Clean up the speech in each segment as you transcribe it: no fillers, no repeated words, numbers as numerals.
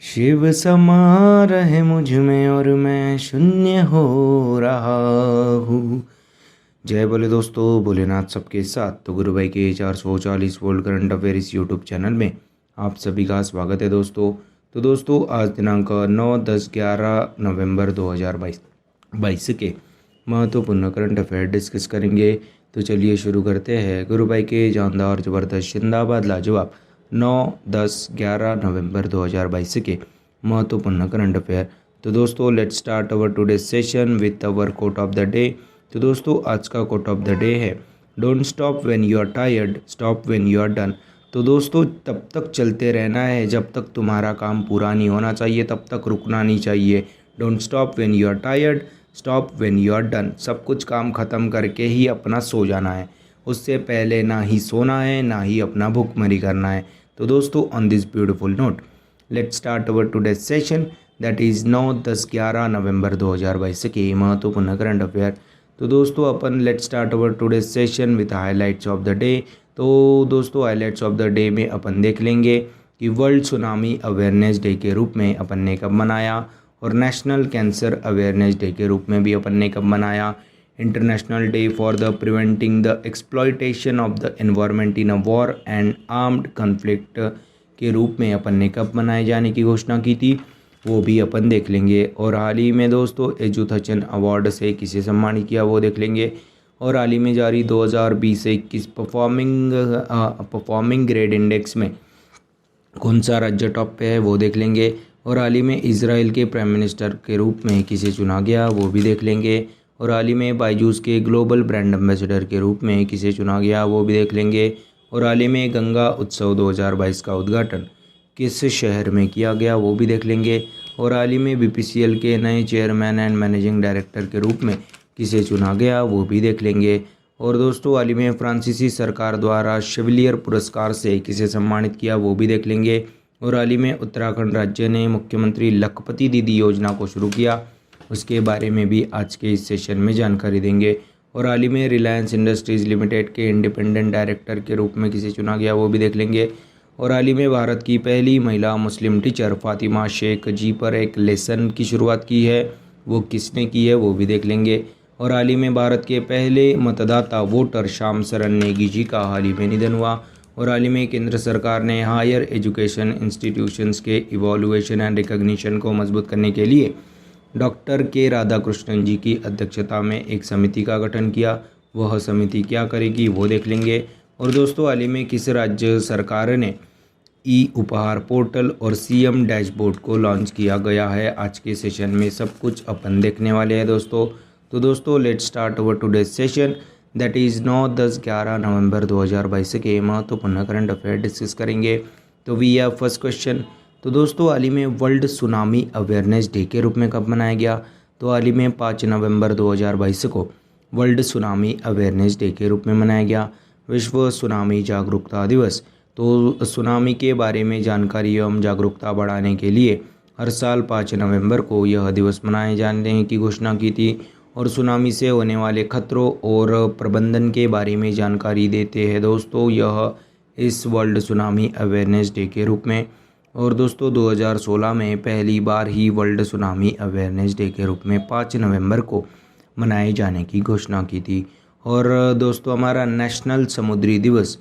शिव समा रहे मुझ में और मैं शून्य हो रहा हूँ। जय बोले दोस्तों, भोलेनाथ सबके साथ। तो गुरु भाई के 440 volt current affairs YouTube channel में आप सभी का स्वागत है दोस्तों। तो दोस्तों आज दिनांक 9-10-11 नवंबर 2022 के महत्वपूर्ण करंट अफेयर डिस्कस करेंगे। तो चलिए शुरू करते हैं। गुरु भाई के जानदार जबरदस्त जिंदाबाद लाजवाब 9-10-11 नवंबर 2022 के महत्वपूर्ण करंट अफेयर। तो दोस्तों let's start our today session with our quote of the day. तो दोस्तों आज का कोट ऑफ द डे है, don't stop when you are tired, stop when you are done. तो दोस्तों तब तक चलते रहना है जब तक तुम्हारा काम पूरा नहीं होना चाहिए, तब तक रुकना नहीं चाहिए। Don't stop when you are tired, stop when you are done. सब कुछ काम ख़त्म करके ही अपना सो जाना है, उससे पहले ना ही सोना है ना ही अपना भूखमरी करना है। तो दोस्तों on this beautiful note let's start our today session, that is 9-10-11 नवंबर 2022 के महत्वपूर्ण करंट अफेयर। तो दोस्तों अपन let's start our today session with highlights of the day. तो दोस्तों हाइलाइट्स ऑफ द डे में अपन देख लेंगे कि वर्ल्ड सुनामी अवेयरनेस डे के रूप में अपन ने कब मनाया, और नेशनल कैंसर अवेयरनेस डे के रूप में भी अपन ने कब मनाया, international day for the preventing the exploitation of the environment in a war and armed conflict के रूप में अपन ने कब मनाए जाने की घोषणा की थी, वो भी अपन देख लेंगे। और हाल ही में दोस्तों एजुथचन अवार्ड से किसे सम्मानित किया वो देख लेंगे। और हाल ही में जारी 2020 से 21 परफॉर्मिंग ग्रेड इंडेक्स में कौन सा राज्य टॉप पे है वो देख लेंगे। और हाल ही में इजराइल के प्राइम मिनिस्टर के रूप में किसे चुना गया वो भी देख लेंगे। और हाल ही में बायजूस के ग्लोबल ब्रांड एम्बेसडर के रूप में किसे चुना गया वो भी देख लेंगे। और हाल ही में गंगा उत्सव 2022 का उद्घाटन किस शहर में किया गया वो भी देख लेंगे। और हाल ही में बीपीसीएल के नए चेयरमैन एंड मैनेजिंग डायरेक्टर के रूप में किसे चुना गया वो भी देख लेंगे। और दोस्तों हाल ही में फ्रांसीसी सरकार द्वारा शेवलियर पुरस्कार से किसे सम्मानित किया वो भी देख लेंगे। और हाल ही में उत्तराखंड राज्य ने मुख्यमंत्री लखपति दीदी योजना को शुरू किया, उसके बारे में भी आज के इस सेशन में जानकारी देंगे। और हाल ही में रिलायंस इंडस्ट्रीज़ लिमिटेड के इंडिपेंडेंट डायरेक्टर के रूप में किसे चुना गया वो भी देख लेंगे। और हाल ही में भारत की पहली महिला मुस्लिम टीचर फातिमा शेख जी पर एक लेसन की शुरुआत की है, वो किसने की है वो भी देख लेंगे। और हाल ही में भारत के पहले मतदाता वोटर श्याम शरण नेगी जी का हाल ही में निधन हुआ। और हाल ही में केंद्र सरकार ने हायर एजुकेशन इंस्टीट्यूशंस के इवोल्यूशन एंड रिकग्निशन को मजबूत करने के लिए डॉक्टर के राधाकृष्णन जी की अध्यक्षता में एक समिति का गठन किया, वह समिति क्या करेगी वो देख लेंगे। और दोस्तों हाल ही में किस राज्य सरकार ने ई उपहार पोर्टल और सीएम डैशबोर्ड को लॉन्च किया गया है, आज के सेशन में सब कुछ अपन देखने वाले हैं दोस्तों। तो दोस्तों let's start our today session, that is 9-10-11 नवंबर 2022 के महत्वपूर्ण करंट अफेयर डिस्कस करेंगे। तो वी हैव फर्स्ट क्वेश्चन। तो दोस्तों हाल ही में वर्ल्ड सुनामी अवेयरनेस डे के रूप में कब मनाया गया, तो हाल ही में 5 नवंबर 2022 को वर्ल्ड सुनामी अवेयरनेस डे के रूप में मनाया गया। विश्व सुनामी जागरूकता दिवस, तो सुनामी के बारे में जानकारी एवं जागरूकता बढ़ाने के लिए हर साल 5 नवंबर को यह दिवस मनाए जाने की घोषणा की थी। और सुनामी से होने वाले खतरों और प्रबंधन के बारे में जानकारी देते हैं दोस्तों यह इस वर्ल्ड सुनामी अवेयरनेस डे के रूप में। और दोस्तों 2016 में पहली बार ही वर्ल्ड सुनामी अवेयरनेस डे के रूप में 5 नवंबर को मनाए जाने की घोषणा की थी। और दोस्तों हमारा नेशनल समुद्री दिवस,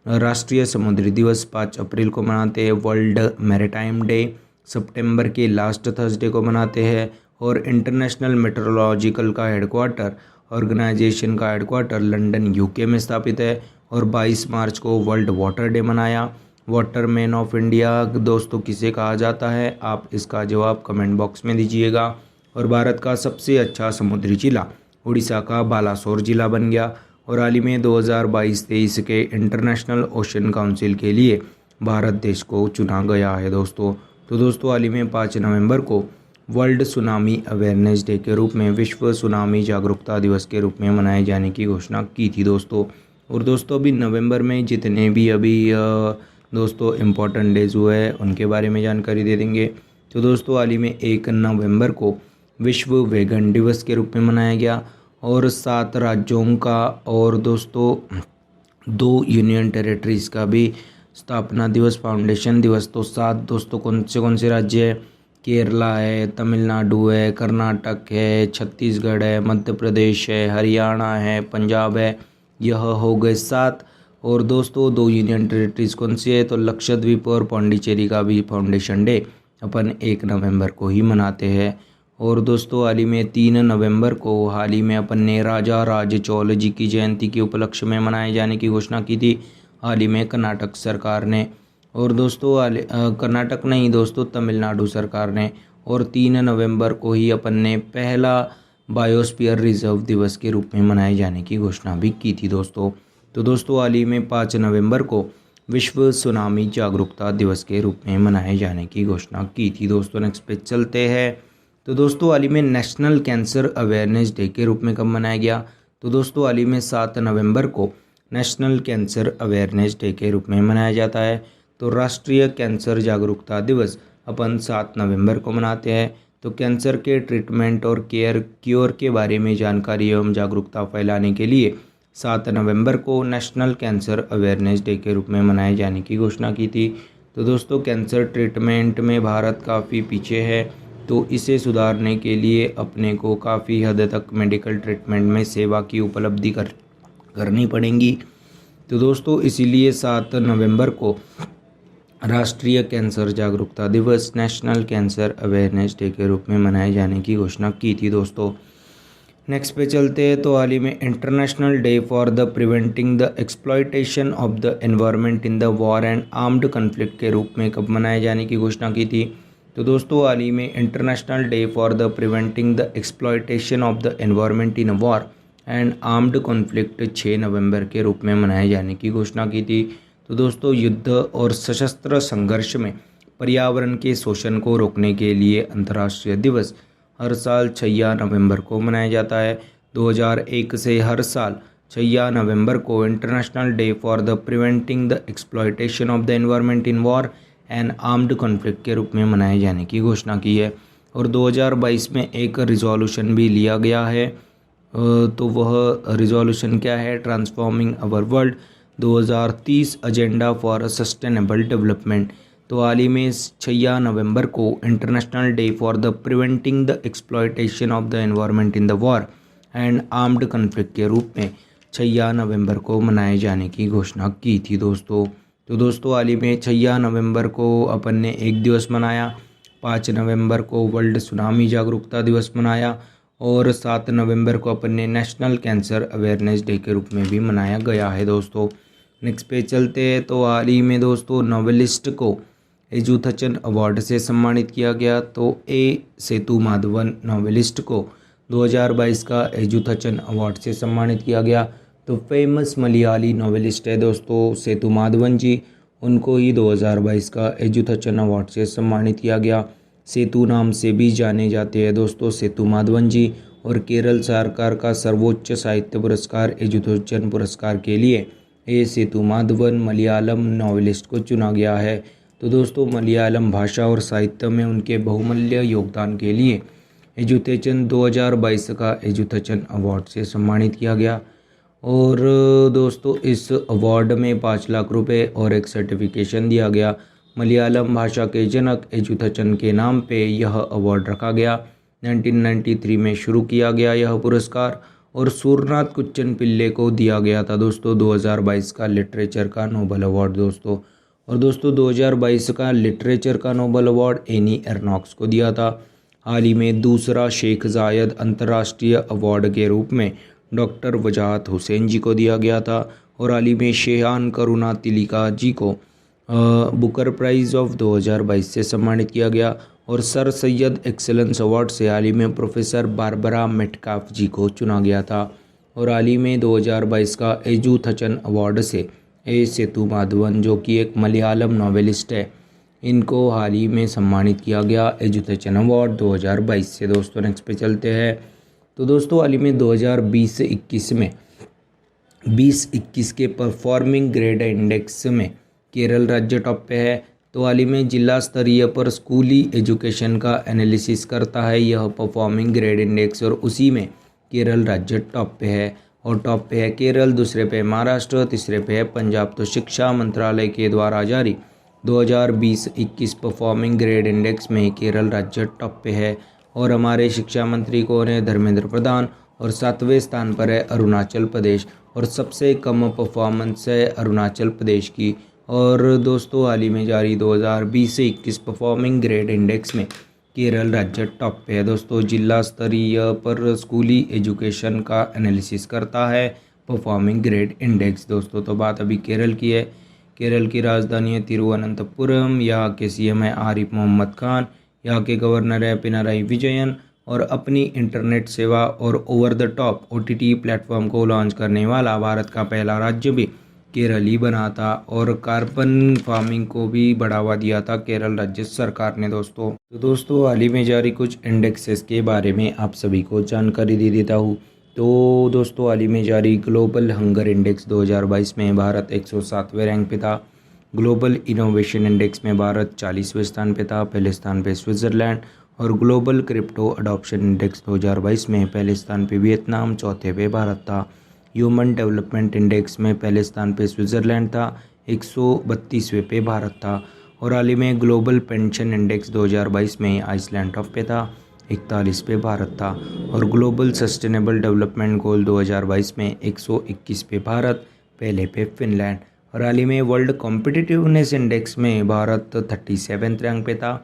राष्ट्रीय समुद्री दिवस 5 अप्रैल को मनाते हैं। वर्ल्ड मैरीटाइम डे सितंबर के लास्ट थर्सडे को मनाते हैं। और इंटरनेशनल मेट्रोलॉजिकल का हेडक्वार्टर ऑर्गेनाइजेशन का हेडक्वार्टर लंदन यूके में स्थापित है। और 22 मार्च को वर्ल्ड वाटर डे मनाया। वाटर मैन ऑफ इंडिया दोस्तों किसे कहा जाता है, आप इसका जवाब कमेंट बॉक्स में दीजिएगा। और भारत का सबसे अच्छा समुद्री जिला उड़ीसा का बालासोर जिला बन गया। और हाल ही में 2022-23 के इंटरनेशनल ओशन काउंसिल के लिए भारत देश को चुना गया है दोस्तों। तो दोस्तों हाल ही में 5 नवंबर को वर्ल्ड सुनामी अवेयरनेस डे के रूप में विश्व सुनामी जागरूकता दिवस के रूप में मनाए जाने की घोषणा की थी दोस्तों। और दोस्तों अभी नवंबर में जितने भी अभी दोस्तों इम्पोर्टेंट डेज हुए हैं उनके बारे में जानकारी दे देंगे। तो दोस्तों हाल ही में 1 नवंबर को विश्व वेगन दिवस के रूप में मनाया गया। और 7 राज्यों का और दोस्तों 2 यूनियन टेरिटरीज़ का भी स्थापना दिवस, फाउंडेशन दिवस। तो 7 दोस्तों कौन से राज्य है? केरला है, तमिलनाडु है, कर्नाटक है, छत्तीसगढ़ है, मध्य प्रदेश है, हरियाणा है, पंजाब है। यह हो गए 7। और दोस्तों 2 यूनियन टेरिटरीज कौन सी है? तो लक्षद्वीप और पौंडीचेरी का भी फाउंडेशन डे अपन 1 नवंबर को ही मनाते हैं। और दोस्तों हाल ही में 3 नवंबर को हाल ही में अपन ने राजा राज चौल जी की जयंती के उपलक्ष्य में मनाए जाने की घोषणा की थी हाल ही में कर्नाटक सरकार ने। और दोस्तों कर्नाटक नहीं दोस्तों, तमिलनाडु सरकार ने। और 3 नवंबर को ही अपन ने पहला बायोस्फीयर रिजर्व दिवस के रूप में मनाए जाने की घोषणा भी की थी दोस्तों। तो दोस्तों हाल ही में 5 नवंबर को विश्व सुनामी जागरूकता दिवस के रूप में मनाए जाने की घोषणा की थी दोस्तों। नेक्स्ट पे चलते हैं। तो दोस्तों हाल ही में नेशनल कैंसर अवेयरनेस डे के रूप में कब मनाया गया? तो दोस्तों हाल ही में 7 नवंबर को नेशनल कैंसर अवेयरनेस डे के रूप में मनाया जाता है। तो राष्ट्रीय कैंसर जागरूकता दिवस अपन 7 नवंबर को मनाते हैं। तो कैंसर के ट्रीटमेंट और क्योर के बारे में जानकारी एवं जागरूकता फैलाने के लिए 7 नवंबर को नेशनल कैंसर अवेयरनेस डे के रूप में मनाए जाने की घोषणा की थी। तो दोस्तों कैंसर ट्रीटमेंट में भारत काफ़ी पीछे है, तो इसे सुधारने के लिए अपने को काफ़ी हद तक मेडिकल ट्रीटमेंट में सेवा की उपलब्धि करनी पड़ेगी। तो दोस्तों इसीलिए 7 नवंबर को राष्ट्रीय कैंसर जागरूकता दिवस नेशनल कैंसर अवेयरनेस डे के रूप में मनाए जाने की घोषणा की थी दोस्तों। नेक्स्ट पे चलते हैं। तो हाल ही में international day for the preventing the exploitation of the environment in the war and armed conflict के रूप में कब मनाए जाने की घोषणा की थी? तो दोस्तों हाल ही में international day for the preventing the exploitation of the environment in war and armed conflict 6 नवंबर के रूप में मनाए जाने की घोषणा की थी। तो दोस्तों युद्ध और सशस्त्र संघर्ष में पर्यावरण के शोषण को रोकने के लिए अंतर्राष्ट्रीय दिवस हर साल 6 नवंबर को मनाया जाता है। 2001 से हर साल 6 नवंबर को international day for the preventing the exploitation of the environment in war and armed conflict के रूप में मनाए जाने की घोषणा की है। और 2022 में एक रिजोल्यूशन भी लिया गया है। तो वह रिजोल्यूशन क्या है? Transforming our world 2030 agenda for sustainable development. तो हाल ही में 6 नवंबर को international day for the preventing the exploitation of the environment in the war and armed conflict के रूप में 6 नवंबर को मनाए जाने की घोषणा की थी दोस्तों। तो दोस्तों हाल ही में 6 नवंबर को अपन ने एक दिवस मनाया, 5 नवंबर को वर्ल्ड सुनामी जागरूकता दिवस मनाया और 7 नवंबर को अपन ने नेशनल कैंसर अवेयरनेस डे के रूप में भी मनाया गया है दोस्तों। नेक्स्ट पे चलते हैं। तो हाल ही में दोस्तों नॉवेलिस्ट को एजुथचन अवार्ड से सम्मानित किया गया। तो ए सेतुमाधवन नॉवेलिस्ट को 2022 का एजुथचन अवार्ड से सम्मानित किया गया। तो फेमस मलयाली नॉवेलिस्ट है दोस्तों सेतुमाधवन जी, उनको ही 2022 का एजुथचन अवार्ड से सम्मानित किया गया। सेतु नाम से भी जाने जाते हैं दोस्तों सेतुमाधवन जी। और केरल सरकार का सर्वोच्च साहित्य पुरस्कार एजुथचन पुरस्कार के लिए ए सेतुमाधवन मलयालम नॉवेलिस्ट को चुना गया है। तो दोस्तों मलयालम भाषा और साहित्य में उनके बहुमूल्य योगदान के लिए एजुथचन 2022 का एजुथचन अवार्ड से सम्मानित किया गया। और दोस्तों इस अवार्ड में 5 लाख रुपए और एक सर्टिफिकेशन दिया गया। मलयालम भाषा के जनक एजुथचन के नाम पे यह अवार्ड रखा गया। 1993 में शुरू किया गया यह पुरस्कार और सूरनाथ कुच्चन पिल्ले को दिया गया था दोस्तों 2022 का लिटरेचर का नोबेल अवार्ड दोस्तों। और दोस्तों 2022 का लिटरेचर का नोबेल अवार्ड एनी एर्नॉक्स को दिया था। हाल ही में दूसरा शेख जायद अंतर्राष्ट्रीय अवार्ड के रूप में डॉक्टर वजाहत हुसैन जी को दिया गया था। और हाल ही में शेहान करुणा तिलिका जी को बुकर प्राइज़ ऑफ 2022 से सम्मानित किया गया। और सर सैयद एक्सेलेंस अवार्ड से हाल ही में प्रोफेसर बारबरा मेटकाफ जी को चुना गया था। और हाल ही में 2022 का एजुथचन अवार्ड से ए सेतुमाधवन जो कि एक मलयालम नॉवेलिस्ट है, इनको हाल ही में सम्मानित किया गया एजुथचन अवार्ड 2022 से दोस्तों। नेक्स्ट पे चलते हैं। तो दोस्तों हाल ही में 2020-21 में 2021 के परफॉर्मिंग ग्रेड इंडेक्स में केरल राज्य टॉप पे है। तो हाल ही में जिला स्तरीय पर स्कूली एजुकेशन का एनालिसिस करता है यह परफॉर्मिंग ग्रेड इंडेक्स और उसी में केरल राज्य टॉप पे है। और टॉप पे है केरल, दूसरे पे महाराष्ट्र, तीसरे पे है पंजाब। तो शिक्षा मंत्रालय के द्वारा जारी 2020-21 परफॉर्मिंग ग्रेड इंडेक्स में केरल राज्य टॉप पे है। और हमारे शिक्षा मंत्री कौन है? धर्मेंद्र प्रधान। और 7वें स्थान पर है अरुणाचल प्रदेश, और सबसे कम परफॉर्मेंस है अरुणाचल प्रदेश की। और दोस्तों हाल ही में जारी 2020-21 परफॉर्मिंग ग्रेड इंडेक्स में केरल राज्य टॉप पे है। दोस्तों जिला स्तरीय पर स्कूली एजुकेशन का एनालिसिस करता है परफॉर्मिंग ग्रेड इंडेक्स। दोस्तों तो बात अभी केरल की है। केरल की राजधानी है तिरुवनंतपुरम। यहाँ के सीएम है आरिफ मोहम्मद खान। यहाँ के गवर्नर है पिनाराई विजयन। और अपनी इंटरनेट सेवा और over the top OTT platform को लॉन्च करने वाला भारत का पहला राज्य भी केरल ही बना था। और कार्बन फार्मिंग को भी बढ़ावा दिया था केरल राज्य सरकार ने। दोस्तों हाल ही में जारी कुछ इंडेक्सेस के बारे में आप सभी को जानकारी दे देता हूँ। तो दोस्तों हाल ही में जारी ग्लोबल हंगर इंडेक्स 2022 में भारत 107वें रैंक पे था। ग्लोबल इनोवेशन इंडेक्स में भारत 40वें स्थान पे था, पहले स्थान पे स्विट्ज़रलैंड। और ग्लोबल क्रिप्टो अडॉप्शन इंडेक्स 2022 में पहले स्थान पे वियतनाम, चौथे पे भारत था। ह्यूमन डेवलपमेंट इंडेक्स में पहले स्थान पे स्विट्ज़रलैंड था, 132वें पे भारत था। और हाल ही में ग्लोबल पेंशन इंडेक्स 2022 में आइसलैंड टॉप पे था, 41 पे भारत था। और ग्लोबल सस्टेनेबल डेवलपमेंट गोल 2022 में 121 पे भारत, पहले पे फिनलैंड। और हाल ही में वर्ल्ड कॉम्पिटिटिवनेस इंडेक्स में भारत 37वें रैंक पे था,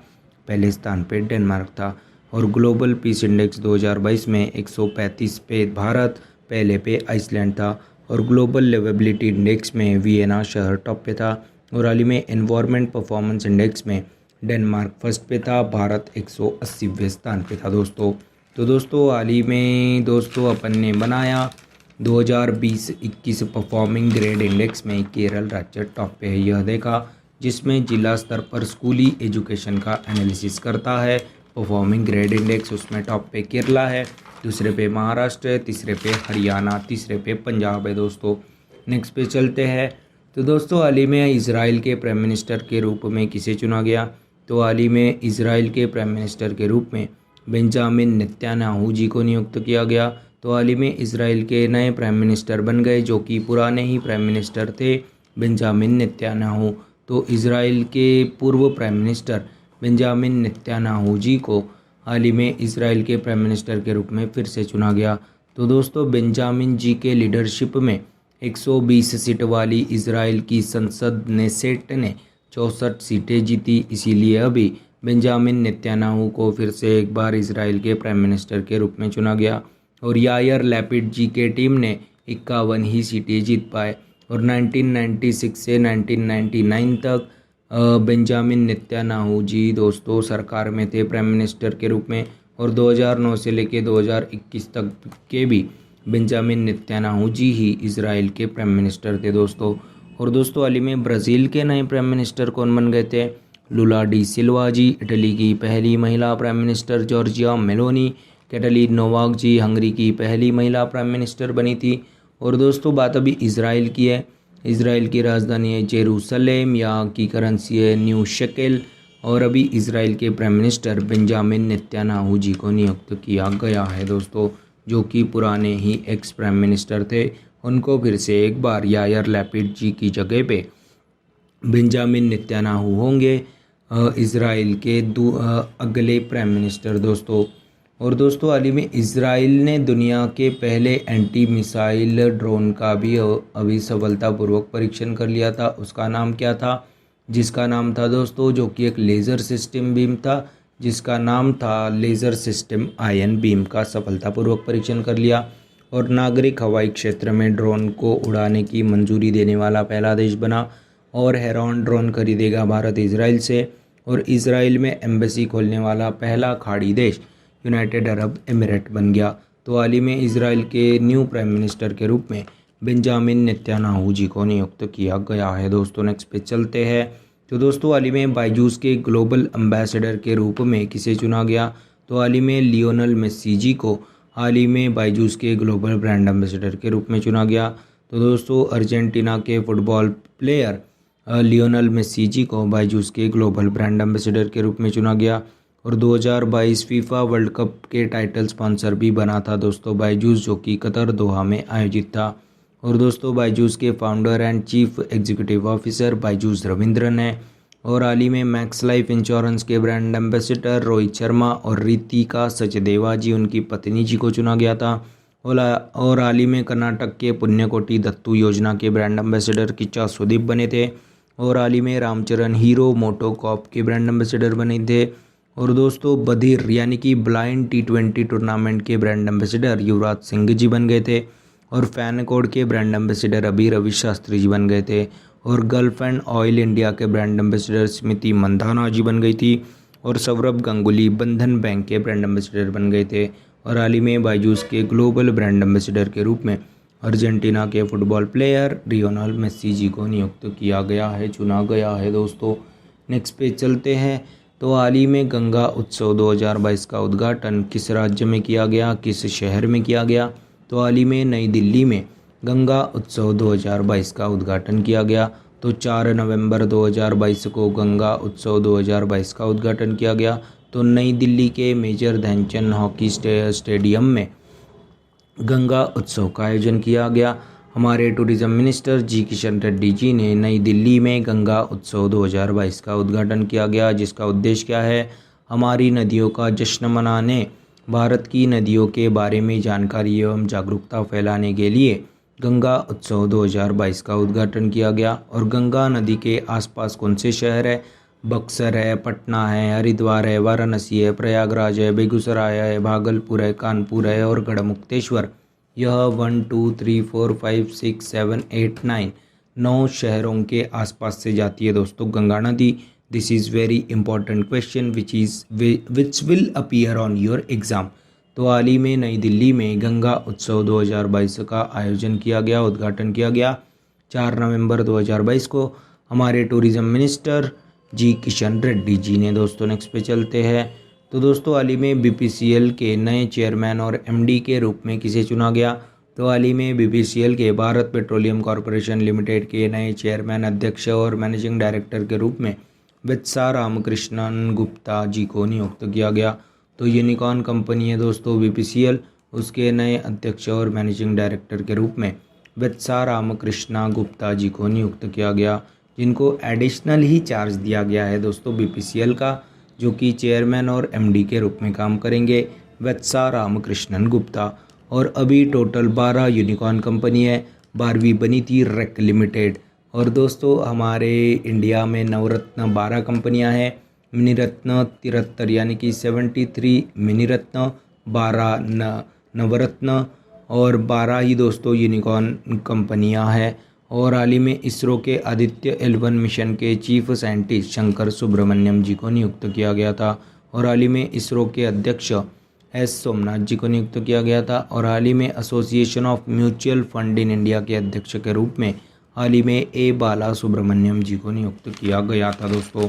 पहले स्थान पे डेनमार्क था। और ग्लोबल पीस इंडेक्स 2022 में 135 पे भारत, पहले पे आइसलैंड था। और ग्लोबल लिवेबिलिटी इंडेक्स में वियना शहर टॉप पे था। और हाल ही में एनवायरनमेंट परफॉर्मेंस इंडेक्स में डेनमार्क फर्स्ट पे था, भारत 180वें स्थान पे था। दोस्तों हाल ही में अपन ने बनाया 2020-21 परफॉर्मिंग ग्रेड इंडेक्स में केरल राज्य टॉप पे है यह देखा, जिसमें जिला स्तर पर स्कूली एजुकेशन का एनालिसिस करता है परफॉर्मिंग ग्रेड इंडेक्स। उसमें टॉप पे केरला है, दूसरे पे महाराष्ट्र है, तीसरे पे हरियाणा, तीसरे पे पंजाब है। दोस्तों नेक्स्ट पे चलते हैं। तो दोस्तों हाल ही में इजराइल के प्राइम मिनिस्टर के रूप में किसे चुना गया? तो हाल ही में इजराइल के प्राइम मिनिस्टर के रूप में बेंजामिन नेतन्याहू जी को नियुक्त किया गया। तो हाल ही में इजराइल के नए प्राइम मिनिस्टर बन गए, जो कि पुराने ही प्राइम मिनिस्टर थे बेंजामिन नेतन्याहू। तो इजराइल के पूर्व प्राइम मिनिस्टर बेंजामिन नेतन्याहू जी को हाल ही में इजराइल के प्राइम मिनिस्टर के रूप में फिर से चुना गया। तो दोस्तों बेंजामिन जी के लीडरशिप में 120 सीट वाली इजराइल की संसद नेसेट ने 64 सीटें जीती। इसीलिए अभी बेंजामिन नेतन्याहू को फिर से एक बार इजराइल के प्राइम मिनिस्टर के रूप में चुना गया। और यायर लैपिड जी के टीम ने 51 ही सीटें जीत पाए। और 1996 से 1999 तक बेंजामिन नेतन्याहू जी दोस्तों सरकार में थे प्राइम मिनिस्टर के रूप में। और 2009 से लेकर 2021 तक के भी बेंजामिन नेतन्याहू जी ही इजराइल के प्राइम मिनिस्टर थे दोस्तों। और दोस्तों हाल ही में ब्राज़ील के नए प्राइम मिनिस्टर कौन बन गए थे? लुला डी सिल्वा जी। इटली की पहली महिला prime minister Giorgia Meloni. Katalin Novak ji Hungary की पहली महिला प्राइम मिनिस्टर बनी थी। और दोस्तों बात अभी इजराइल की है। इजराइल की राजधानी है जेरूसलेम, यहाँ की करेंसी है न्यू शेकेल। और अभी इजराइल के प्राइम मिनिस्टर बेंजामिन नेतन्याहू जी को नियुक्त किया गया है दोस्तों, जो कि पुराने ही एक्स प्राइम मिनिस्टर थे। उनको फिर से एक बार यायर लैपिड जी की जगह पे बेंजामिन नेतन्याहू होंगे इजराइल के अगले प्राइम मिनिस्टर दोस्तों। और दोस्तों हाल ही में इजराइल ने दुनिया के पहले एंटी मिसाइल ड्रोन का भी अभी सफलतापूर्वक परीक्षण कर लिया था। उसका नाम क्या था? जिसका नाम था दोस्तों, जो कि एक लेज़र सिस्टम बीम था, जिसका नाम था लेज़र सिस्टम आयन बीम का सफलतापूर्वक परीक्षण कर लिया। और नागरिक हवाई क्षेत्र में ड्रोन को उड़ाने की मंजूरी देने वाला पहला देश बना। और हेरॉन ड्रोन खरीदेगा भारत इजराइल से। और इजराइल में एम्बेसी खोलने वाला पहला खाड़ी देश यूनाइटेड अरब एमिरेट बन गया। तो हाल ही में इजराइल के न्यू प्राइम मिनिस्टर के रूप में बेंजामिन नेतन्याहू जी को नियुक्त किया गया है दोस्तों। नेक्स्ट पे चलते हैं। तो दोस्तों हाल ही में बायजूस के ग्लोबल एम्बेसडर के रूप में किसे चुना गया? तो हाल ही में लियोनल मेस्सी जी को हाल ही में बायजूस के ग्लोबल ब्रांड एम्बेसडर के रूप में चुना गया। तो दोस्तों अर्जेंटीना के फुटबॉल प्लेयर लियोनल मेस्सी जी को बायजूस के ग्लोबल ब्रांड एम्बेसडर के रूप में चुना गया। और 2022 फीफा वर्ल्ड कप के टाइटल स्पॉन्सर भी बना था दोस्तों बायजूस, जो कि कतर दोहा में आयोजित था। और दोस्तों बायजूस के founder and chief executive officer Byju's Raveendran है। और हाल ही में मैक्स लाइफ इंश्योरेंस के ब्रांड एम्बेसडर रोहित शर्मा और रितिका सचदेवा जी, उनकी पत्नी जी को चुना गया था। और हाल ही में कर्नाटक के पुण्यकोटि दत्तू योजना के ब्रांड एम्बेसडर किच्चा सुदीप बने थे। और हाल ही में रामचरण हीरो मोटोकॉप के ब्रांड एम्बेसडर बने थे। और दोस्तों बधिर यानी कि ब्लाइंड T20 टूर्नामेंट के ब्रांड एम्बेसडर युवराज सिंह जी बन गए थे। और फैन कोड के ब्रांड एम्बेसडर अभी रवि शास्त्री जी बन गए थे। और गल्फ एंड ऑयल इंडिया के ब्रांड एम्बेसडर स्मृति मंधाना जी बन गई थी। और सौरभ गांगुली बंधन बैंक के ब्रांड एम्बेसडर बन गए थे। और हाल ही में बायजूस के ग्लोबल ब्रांड एम्बेसडर के रूप में अर्जेंटीना के फुटबॉल प्लेयर लियोनेल मेसी जी को नियुक्त किया गया है, चुना गया है दोस्तों। नेक्स्ट पे चलते हैं। तो हाल ही में गंगा उत्सव 2022 का उद्घाटन किस राज्य में किया गया, किस शहर में किया गया? तो हाल ही में नई दिल्ली में गंगा उत्सव 2022 का उद्घाटन किया गया। तो 4 नवंबर 2022 को गंगा उत्सव 2022 का उद्घाटन किया गया। तो नई दिल्ली के मेजर ध्यानचंद हॉकी स्टेडियम में गंगा उत्सव का आयोजन किया गया। हमारे टूरिज्म मिनिस्टर जी किशन रेड्डी जी ने नई दिल्ली में गंगा उत्सव 2022 का उद्घाटन किया गया, जिसका उद्देश्य क्या है? हमारी नदियों का जश्न मनाने, भारत की नदियों के बारे में जानकारी एवं जागरूकता फैलाने के लिए गंगा उत्सव 2022 का उद्घाटन किया गया। और गंगा नदी के आसपास कौन से शहर है? बक्सर है, पटना है, हरिद्वार है, वाराणसी है, प्रयागराज है, बेगूसराय है, भागलपुर है, कानपुर है और गढ़मुक्तेश्वर। यह 1 2 3 4 5 6 7 8 9 शहरों के आसपास से जाती है दोस्तों गंगा नदी। This is very important question which will appear on your exam. तो हाल ही में नई दिल्ली में गंगा उत्सव 2022 का आयोजन किया गया, उद्घाटन किया गया 4 नवंबर 2022 को हमारे टूरिज़्म मिनिस्टर जी किशन रेड्डी जी ने। दोस्तों नेक्स्ट पे चलते हैं। तो दोस्तों हाल ही में BPCL के नए चेयरमैन और MD के रूप में किसे चुना गया? तो हाल ही में BPCL के भारत पेट्रोलियम कॉरपोरेशन लिमिटेड के नए चेयरमैन, अध्यक्ष और मैनेजिंग डायरेक्टर के रूप में वत्सा रामकृष्णन गुप्ता जी को नियुक्त किया गया। तो यूनिकॉर्न कंपनी है दोस्तों BPCL, उसके नए अध्यक्ष और मैनेजिंग डायरेक्टर के रूप में वत्सा रामकृष्णा गुप्ता जी को नियुक्त किया गया, जिनको एडिशनल ही चार्ज दिया गया है दोस्तों BPCL का, जो कि चेयरमैन और MD के रूप में काम करेंगे वत्सा रामकृष्णन गुप्ता। और अभी टोटल 12 यूनिकॉर्न कंपनी है, 12वीं बनी थी रेक लिमिटेड। और दोस्तों हमारे इंडिया में नवरत्न 12 कंपनियां हैं, मिनी रत्न 73 यानी कि 73 मिनी रत्न, 12 नवरत्न और 12 ही दोस्तों यूनिकॉर्न कंपनियां हैं। और हाल ही में इसरो के आदित्य L1 मिशन के चीफ साइंटिस्ट शंकर सुब्रमण्यम जी को नियुक्त किया गया था। और हाल ही में इसरो के अध्यक्ष S सोमनाथ जी को नियुक्त किया गया था। और हाल ही में association of mutual fund in India के अध्यक्ष के रूप में हाल ही में A बाला सुब्रमण्यम जी को नियुक्त किया गया था दोस्तों।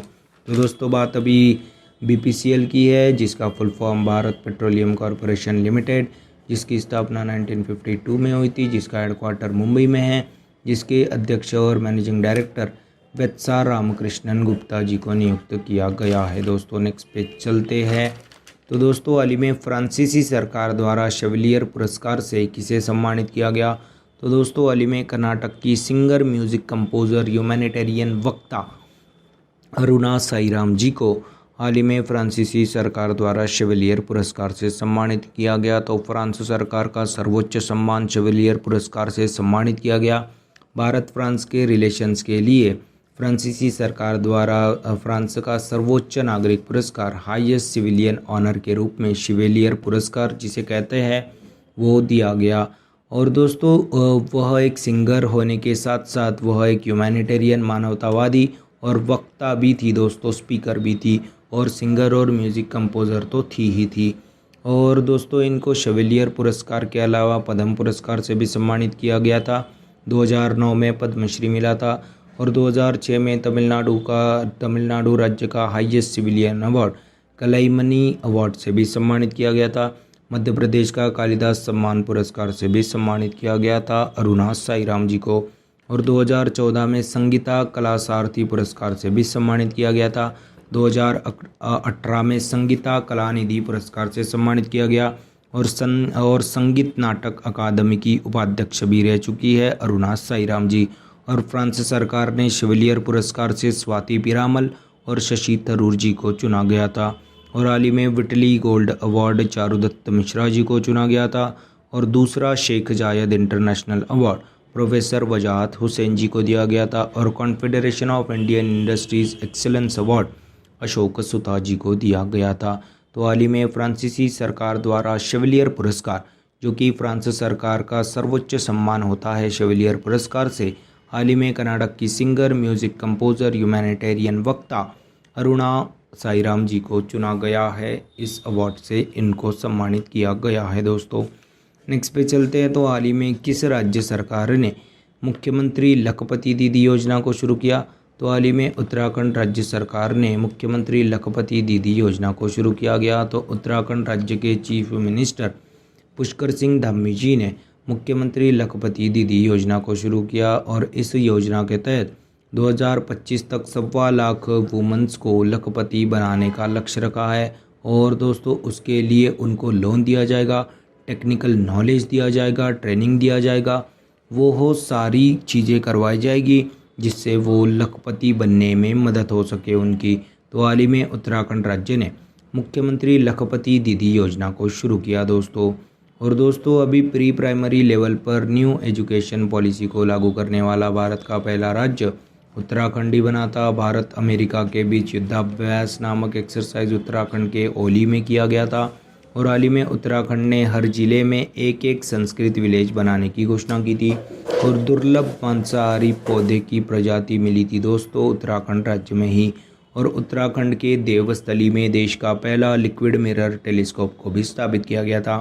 तो दोस्तों बात अभी BPCL की है, जिसका full form Bharat petroleum corporation limited, जिसकी स्थापना 1952 में हुई थी, जिसका हेडक्वार्टर मुंबई में है, जिसके अध्यक्ष और मैनेजिंग डायरेक्टर वत्सा रामकृष्णन गुप्ता जी को नियुक्त किया गया है दोस्तों। नेक्स्ट पे चलते हैं। तो दोस्तों हाल ही में फ्रांसीसी सरकार द्वारा शेवलियर पुरस्कार से किसे सम्मानित किया गया? तो दोस्तों हाल ही में कर्नाटक की सिंगर, म्यूजिक कंपोजर, ह्यूमैनिटेरियन वक्ता अरुणा साईराम जी को हाल ही में फ्रांसीसी सरकार द्वारा शेवलियर पुरस्कार से सम्मानित किया गया। तो फ्रांस सरकार का सर्वोच्च सम्मान शेवलियर पुरस्कार से सम्मानित किया गया। भारत फ्रांस के रिलेशंस के लिए फ्रांसीसी सरकार द्वारा फ्रांस का सर्वोच्च नागरिक पुरस्कार, हाईएस्ट सिविलियन ऑनर के रूप में शेवलियर पुरस्कार जिसे कहते हैं, वो दिया गया। और दोस्तों वह एक सिंगर होने के साथ साथ वह एक ह्यूमैनिटेरियन, मानवतावादी और वक्ता भी थी दोस्तों, स्पीकर भी थी, और सिंगर और म्यूज़िक कंपोज़र तो थी ही थी। और दोस्तों इनको शेवलियर पुरस्कार के अलावा पद्म पुरस्कार से भी सम्मानित किया गया था। 2009 में पद्मश्री मिला था। और 2006 में तमिलनाडु राज्य का हाईएस्ट सिविलियन अवार्ड कलाईमणि अवार्ड से भी सम्मानित किया गया था। मध्य प्रदेश का कालिदास सम्मान पुरस्कार से भी सम्मानित किया गया था अरुणा साईराम जी को। और 2014 में संगीता कला सारथी पुरस्कार से भी सम्मानित किया गया था। 2018 में संगीता कलानिधि पुरस्कार से सम्मानित किया गया और संगीत नाटक अकादमी की उपाध्यक्ष भी रह चुकी है अरुणा साईराम जी। और फ्रांस सरकार ने शिवलियर पुरस्कार से स्वाति पीरामल और शशि थरूर जी को चुना गया था। और हाल ही में Whitley gold award Charudatta Mishra ji को चुना गया था और दूसरा शेख जायद इंटरनेशनल अवार्ड प्रोफेसर वजाहत हुसैन जी को दिया गया था और confederation of Indian industries excellence award Ashok सुता जी को दिया गया था। तो हाल ही में फ्रांसीसी सरकार द्वारा शिवलियर पुरस्कार, जो कि फ्रांस सरकार का सर्वोच्च सम्मान होता है शिवलियर पुरस्कार से, हाल ही में कर्नाटक की सिंगर, म्यूजिक कंपोजर, ह्यूमैनिटेरियन वक्ता अरुणा साईराम जी को चुना गया है। इस अवार्ड से इनको सम्मानित किया गया है दोस्तों। नेक्स्ट पे चलते हैं। तो हाल ही में किस राज्य सरकार ने मुख्यमंत्री लखपति दीदी योजना को शुरू किया? तो हाल ही में उत्तराखंड राज्य सरकार ने मुख्यमंत्री लखपति दीदी योजना को शुरू किया गया। तो उत्तराखंड राज्य के चीफ मिनिस्टर पुष्कर सिंह धामी जी ने मुख्यमंत्री लखपति दीदी योजना को शुरू किया और इस योजना के तहत 2025 तक 1.25 लाख वुमेन्स को लखपति बनाने का लक्ष्य रखा है। और दोस्तों उसके लिए उनको लोन दिया जाएगा, टेक्निकल नॉलेज दिया जाएगा, ट्रेनिंग दिया जाएगा, वो सारी चीज़ें करवाई जाएगी जिससे वो लखपति बनने में मदद हो सके उनकी। तो हाल ही में उत्तराखंड राज्य ने मुख्यमंत्री लखपति दीदी योजना को शुरू किया दोस्तों। और दोस्तों अभी प्री प्राइमरी लेवल पर न्यू एजुकेशन पॉलिसी को लागू करने वाला भारत का पहला राज्य उत्तराखंड ही बना था। भारत अमेरिका के बीच युद्धाभ्यास नामक एक्सरसाइज उत्तराखंड के ओली में किया गया था। और हाल ही में उत्तराखंड ने हर जिले में एक एक संस्कृत विलेज बनाने की घोषणा की थी और दुर्लभ मांसाहारी पौधे की प्रजाति मिली थी दोस्तों उत्तराखंड राज्य में ही। और उत्तराखंड के देवस्थली में देश का पहला लिक्विड मिरर टेलीस्कोप को भी स्थापित किया गया था।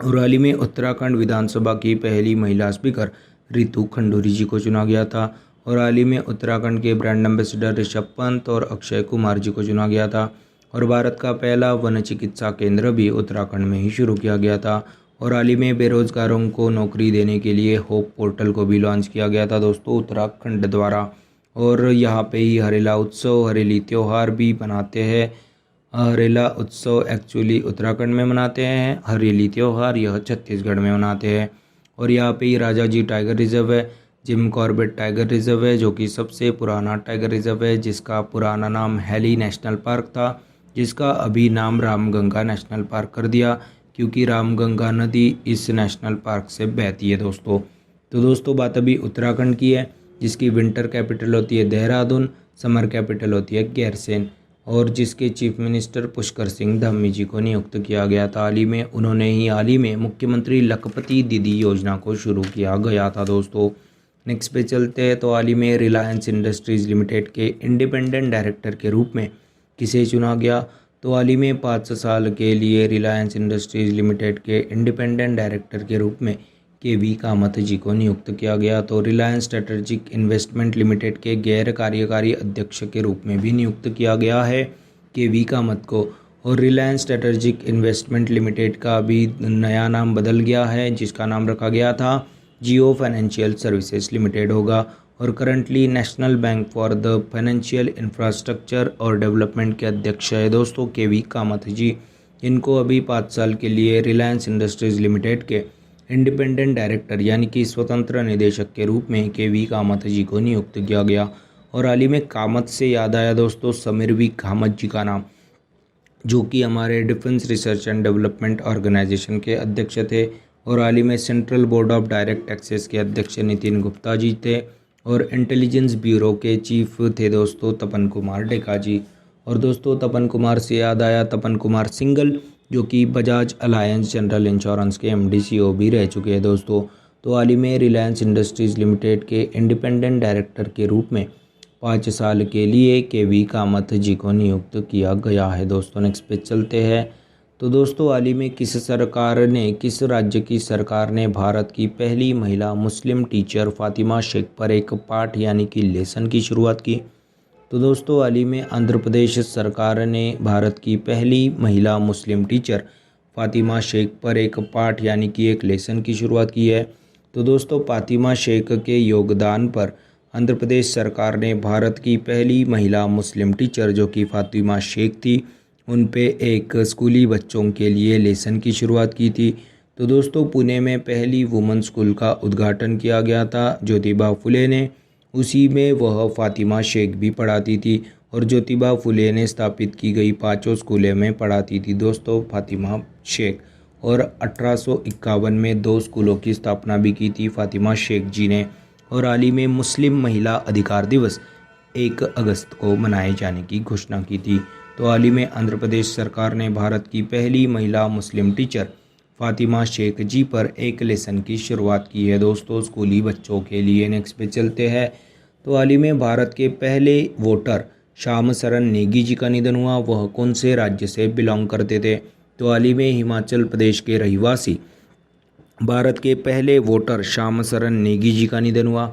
और हाल ही में उत्तराखंड विधानसभा की पहली महिला स्पीकर रितु खंडूरी जी को चुना गया था। और हाल ही में उत्तराखंड के ब्रांड एम्बेसडर ऋषभ पंत और अक्षय कुमार जी को चुना गया था। और भारत का पहला वन चिकित्सा केंद्र भी उत्तराखंड में ही शुरू किया गया था। और हाल ही में बेरोजगारों को नौकरी देने के लिए होप पोर्टल को भी लॉन्च किया गया था दोस्तों उत्तराखंड द्वारा। और यहाँ पे ही हरेला उत्सव, हरेली त्यौहार भी मनाते हैं। हरेला उत्सव एक्चुअली उत्तराखंड में मनाते हैं, हरेली त्यौहार यह छत्तीसगढ़ में मनाते हैं। और यहाँ पे ही राजा जी टाइगर रिजर्व है, जिम कॉर्बेट टाइगर रिजर्व है, जो कि सबसे पुराना टाइगर रिजर्व है, जिसका पुराना नाम हैली नेशनल पार्क था, जिसका अभी नाम रामगंगा नेशनल पार्क कर दिया क्योंकि रामगंगा नदी इस नेशनल पार्क से बहती है दोस्तों। तो दोस्तों बात अभी उत्तराखंड की है, जिसकी विंटर कैपिटल होती है देहरादून, समर कैपिटल होती है गैरसैंण, और जिसके चीफ मिनिस्टर पुष्कर सिंह धामी जी को नियुक्त किया गया था हाल ही में। उन्होंने ही हाल ही में मुख्यमंत्री लखपति दीदी योजना को शुरू किया गया था दोस्तों। नेक्स्ट पे चलते हैं। तो हाल ही में रिलायंस इंडस्ट्रीज़ लिमिटेड के इंडिपेंडेंट डायरेक्टर के रूप में किसे चुना गया? तो हाल ही में 5 साल के लिए रिलायंस इंडस्ट्रीज़ लिमिटेड के इंडिपेंडेंट डायरेक्टर के रूप में के.वी. कामत जी को नियुक्त किया गया। तो रिलायंस स्ट्रेटेजिक इन्वेस्टमेंट लिमिटेड के गैर कार्यकारी अध्यक्ष के रूप में भी नियुक्त किया गया है के.वी. कामत को। और रिलायंस स्ट्रेटेजिक इन्वेस्टमेंट लिमिटेड का अभी नया नाम बदल गया है, जिसका नाम रखा गया था जियो फाइनेंशियल सर्विसेज लिमिटेड होगा। और currently national bank for the financial infrastructure और डेवलपमेंट के अध्यक्ष है दोस्तों के.वी. कामत जी। इनको अभी 5 साल के लिए रिलायंस इंडस्ट्रीज़ लिमिटेड के इंडिपेंडेंट डायरेक्टर यानी कि स्वतंत्र निदेशक के रूप में के.वी. कामत जी को नियुक्त किया गया। और हाल ही में कामत से याद आया दोस्तों समीर वी कामत जी का नाम, जो कि हमारे defence research and development organisation के अध्यक्ष थे। और हाल ही में central board of direct taxes के अध्यक्ष नितिन गुप्ता जी थे। और इंटेलिजेंस ब्यूरो के चीफ थे दोस्तों तपन कुमार डेका जी। और दोस्तों तपन कुमार से याद आया तपन कुमार सिंघल, जो कि बजाज अलायंस जनरल इंश्योरेंस के MD/CEO भी रह चुके हैं दोस्तों। तो हाल ही में रिलायंस इंडस्ट्रीज़ लिमिटेड के इंडिपेंडेंट डायरेक्टर के रूप में 5 साल के लिए के.वी. कामत जी को नियुक्त किया गया है दोस्तों। नेक्स्ट पे चलते हैं। तो दोस्तों हाल ही में किस राज्य की सरकार ने भारत की पहली महिला मुस्लिम टीचर फातिमा शेख पर एक पाठ यानी कि लेसन की शुरुआत की? तो दोस्तों हाल ही में आंध्र प्रदेश सरकार ने भारत की पहली महिला मुस्लिम टीचर फातिमा शेख पर एक पाठ यानी कि एक लेसन की शुरुआत की है। तो दोस्तों फातिमा शेख के योगदान पर आंध्र प्रदेश सरकार ने भारत की पहली महिला मुस्लिम टीचर जो कि फातिमा शेख थी, उन पे एक स्कूली बच्चों के लिए लेसन की शुरुआत की थी। तो दोस्तों पुणे में पहली वुमेन स्कूल का उद्घाटन किया गया था ज्योतिबा फुले ने, उसी में वह फातिमा शेख भी पढ़ाती थी और ज्योतिबा फुले ने स्थापित की गई 5 स्कूलों में पढ़ाती थी दोस्तों फातिमा शेख। और 1851 में 2 स्कूलों की स्थापना भी की थी फातिमा शेख जी ने। और हाल ही में मुस्लिम महिला अधिकार दिवस 1 अगस्त को मनाए जाने की घोषणा की थी। तो हाल ही में आंध्र प्रदेश सरकार ने भारत की पहली महिला मुस्लिम टीचर फातिमा शेख जी पर एक लेसन की शुरुआत की है दोस्तों स्कूली बच्चों के लिए। नेक्स्ट पे चलते हैं। तो हाल ही में भारत के पहले वोटर श्याम शरण नेगी जी का निधन हुआ। वह कौन से राज्य से बिलोंग करते थे? तो हाल ही में हिमाचल प्रदेश के रहवासी भारत के पहले वोटर श्याम शरण नेगी जी का निधन हुआ।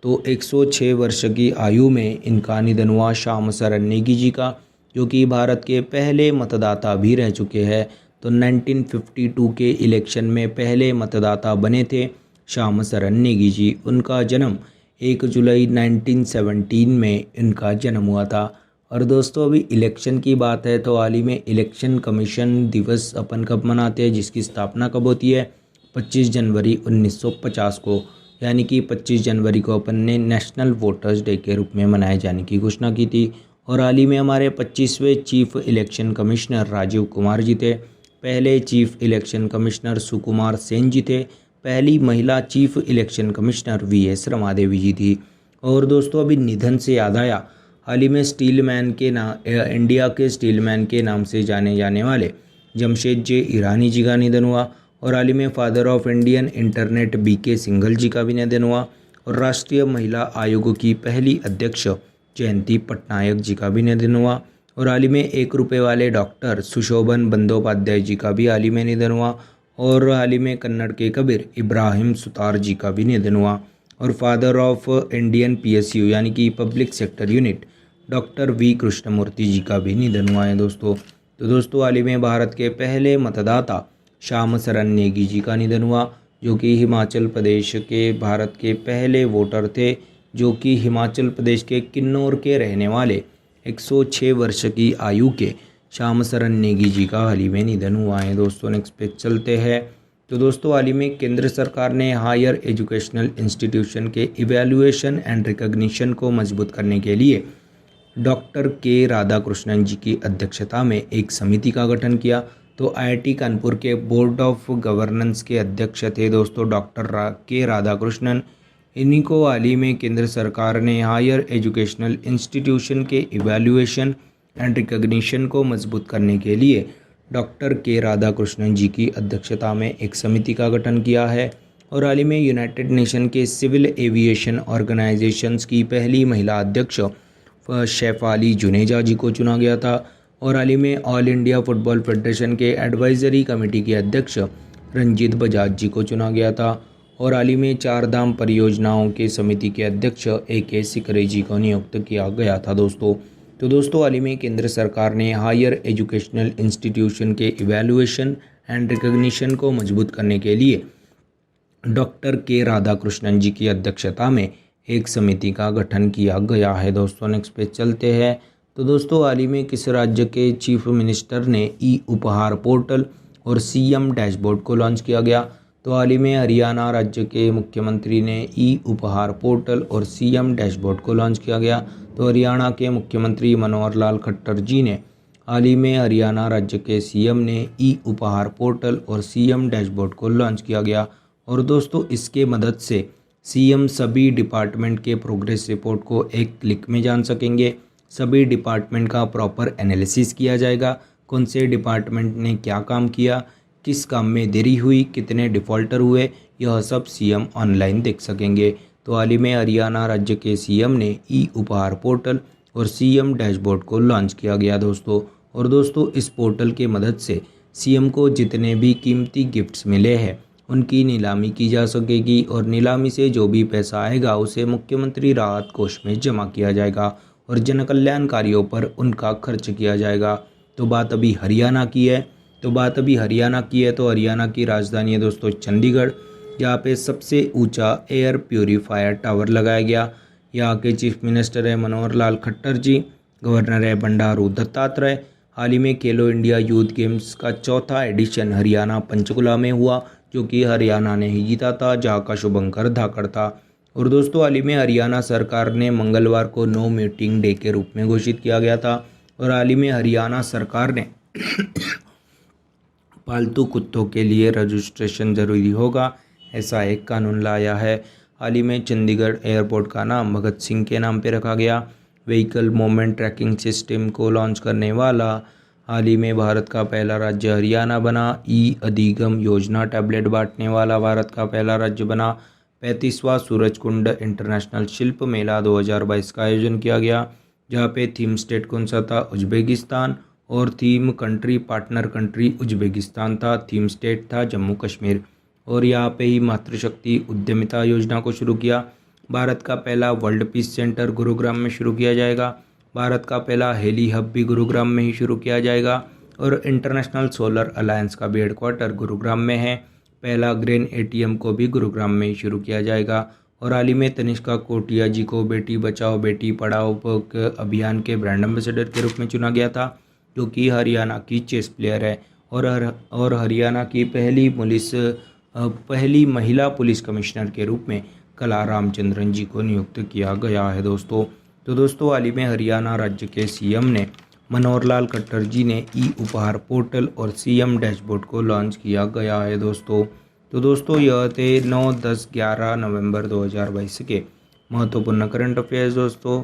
तो 106 वर्ष की आयु में इनका निधन हुआ श्याम शरण नेगी जी का, जो कि भारत के पहले मतदाता भी रह चुके हैं। तो 1952 के इलेक्शन में पहले मतदाता बने थे श्याम शरण नेगी जी। उनका जन्म 1 जुलाई 1917 में इनका जन्म हुआ था। और दोस्तों अभी इलेक्शन की बात है तो हाल ही में इलेक्शन कमीशन दिवस अपन कब मनाते हैं, जिसकी स्थापना कब होती है? 25 जनवरी 1950 को, यानी कि 25 जनवरी को अपन ने नेशनल वोटर्स डे के रूप में मनाए जाने की घोषणा की थी। और हाल ही में हमारे 25वें chief election commissioner Rajiv Kumar ji थे। पहले chief election commissioner Sukumar Sen ji थे। पहली महिला chief election commissioner VS Ramadevi ji थी। और दोस्तों अभी निधन से याद आया, हाल ही में इंडिया के स्टीलमैन के नाम से जाने जाने वाले जमशेद जे ईरानी जी का निधन हुआ। और हाल ही में father of Indian internet BK Singhal ji का भी निधन हुआ। और राष्ट्रीय महिला आयोग की पहली अध्यक्ष जयंती पटनायक जी का भी निधन हुआ। और हाल ही में 1 रुपये वाले डॉक्टर सुशोभन बंदोपाध्याय जी का भी हाल ही में निधन हुआ। और हाल ही में कन्नड़ के कबीर इब्राहिम सुतार जी का भी निधन हुआ। और फादर ऑफ इंडियन पीएसयू यानी कि public sector unit doctor V Krishnamurthy ji का भी निधन हुआ है दोस्तों। तो दोस्तों हाल ही में भारत के पहले मतदाता श्याम शरण नेगी जी का निधन हुआ, जो कि हिमाचल प्रदेश के भारत के पहले वोटर थे, जो कि हिमाचल प्रदेश के किन्नौर के रहने वाले 106 वर्ष की आयु के श्याम शरण नेगी जी का हाल ही में निधन हुआ है दोस्तों। नेक्स्ट पे चलते हैं। तो दोस्तों हाल ही में केंद्र सरकार ने हायर एजुकेशनल इंस्टीट्यूशन के इवैल्यूएशन एंड रिकॉग्निशन को मजबूत करने के लिए डॉक्टर के राधाकृष्णन जी की अध्यक्षता में एक समिति का गठन किया। तो आईआईटी कानपुर के बोर्ड ऑफ गवर्नेंस के अध्यक्ष थे दोस्तों डॉक्टर के राधाकृष्णन। इन्हीं को हाल ही में केंद्र सरकार ने हायर एजुकेशनल इंस्टीट्यूशन के इवैल्यूएशन एंड रिकॉग्निशन को मजबूत करने के लिए डॉक्टर के राधाकृष्णन जी की अध्यक्षता में एक समिति का गठन किया है। और हाल ही में यूनाइटेड नेशन के सिविल एविएशन ऑर्गेनाइजेशंस की पहली महिला अध्यक्ष शेफाली जुनेजा जी को चुना गया था। और हाल ही में ऑल इंडिया फुटबॉल फेडरेशन के एडवाइजरी कमेटी के अध्यक्ष रंजीत बजाज जी को चुना गया था। और हाल ही में 4 धाम परियोजनाओं के समिति के अध्यक्ष AK सिकरे जी को नियुक्त किया गया था दोस्तों। तो दोस्तों हाल ही में केंद्र सरकार ने हायर एजुकेशनल इंस्टीट्यूशन के इवैल्यूएशन एंड रिकॉग्निशन को मजबूत करने के लिए डॉक्टर के राधाकृष्णन जी की अध्यक्षता में एक समिति का गठन किया गया है दोस्तों। नेक्स्ट पे चलते हैं। तो दोस्तों हाल ही में किस राज्य के चीफ मिनिस्टर ने ई उपहार पोर्टल और CM डैशबोर्ड को लॉन्च किया गया? तो हाल ही में हरियाणा राज्य के मुख्यमंत्री ने ई उपहार पोर्टल और CM डैशबोर्ड को लॉन्च किया गया। तो हरियाणा के मुख्यमंत्री मनोहर लाल खट्टर जी ने हाल ही में हरियाणा राज्य के CM ने ई उपहार पोर्टल और CM डैशबोर्ड को लॉन्च किया गया। और दोस्तों इसके मदद से CM सभी डिपार्टमेंट के प्रोग्रेस रिपोर्ट को एक क्लिक में जान सकेंगे। सभी डिपार्टमेंट का प्रॉपर एनालिसिस किया जाएगा, कौन से डिपार्टमेंट ने क्या काम किया, किस काम में देरी हुई, कितने डिफ़ॉल्टर हुए, यह सब CM ऑनलाइन देख सकेंगे। तो हाल ही में हरियाणा राज्य के CM ने ई उपहार पोर्टल और CM डैशबोर्ड को लॉन्च किया गया दोस्तों। और दोस्तों इस पोर्टल के मदद से CM को जितने भी कीमती गिफ्ट्स मिले हैं उनकी नीलामी की जा सकेगी और नीलामी से जो भी पैसा आएगा उसे मुख्यमंत्री राहत कोष में जमा किया जाएगा और जन कल्याण कार्यों पर उनका खर्च किया जाएगा। तो बात अभी हरियाणा की है तो हरियाणा की राजधानी है दोस्तों चंडीगढ़, जहाँ पे सबसे ऊंचा एयर प्यूरीफायर टावर लगाया गया। यहाँ के चीफ मिनिस्टर है मनोहर लाल खट्टर जी, गवर्नर है बंडारू दत्तात्रेय। हाल ही में खेलो इंडिया यूथ गेम्स का चौथा एडिशन हरियाणा पंचकुला में हुआ, जो कि हरियाणा ने ही जीता था, जहाँ का शुभंकर धाकड़ था। और दोस्तों हाल ही में हरियाणा सरकार ने मंगलवार को नो मीटिंग डे के रूप में घोषित किया गया था। और हाल ही में हरियाणा सरकार ने पालतू कुत्तों के लिए रजिस्ट्रेशन जरूरी होगा, ऐसा एक कानून लाया है। हाल ही में चंडीगढ़ एयरपोर्ट का नाम भगत सिंह के नाम पर रखा गया। व्हीकल मूवमेंट ट्रैकिंग सिस्टम को लॉन्च करने वाला हाल ही में भारत का पहला राज्य हरियाणा बना। ई अधिगम योजना टैबलेट बांटने वाला भारत का पहला राज्य बना। 35वां सूरजकुंड इंटरनेशनल शिल्प मेला 2022 का आयोजन किया गया, जहाँ पे थीम स्टेट कौन सा था, उज्बेकिस्तान, और theme country partner country Uzbekistan था, थीम स्टेट था जम्मू कश्मीर। और यहाँ पे ही मातृशक्ति उद्यमिता योजना को शुरू किया। भारत का पहला वर्ल्ड पीस सेंटर गुरुग्राम में शुरू किया जाएगा। भारत का पहला हेली हब भी गुरुग्राम में ही शुरू किया जाएगा। और इंटरनेशनल सोलर अलायंस का भी हेडक्वार्टर गुरुग्राम में है। पहला ग्रेन एटीएम को भी गुरुग्राम में ही शुरू किया जाएगा। और हाल ही में तनिष्का कोटिया जी को बेटी बचाओ बेटी पढ़ाओ अभियान के ब्रांड एम्बेसडर के रूप में चुना गया था, जो कि हरियाणा की चेस प्लेयर है। और हरियाणा की पहली महिला पुलिस कमिश्नर के रूप में कला रामचंद्रन जी को नियुक्त किया गया है दोस्तों। तो दोस्तों हाल ही में हरियाणा राज्य के सीएम ने मनोहर लाल खट्टर जी ने ई उपहार पोर्टल और सीएम डैशबोर्ड को लॉन्च किया गया है दोस्तों। तो दोस्तों यह थे 9, 10, 11 नवंबर 2022 के महत्वपूर्ण करंट अफेयर्स दोस्तों।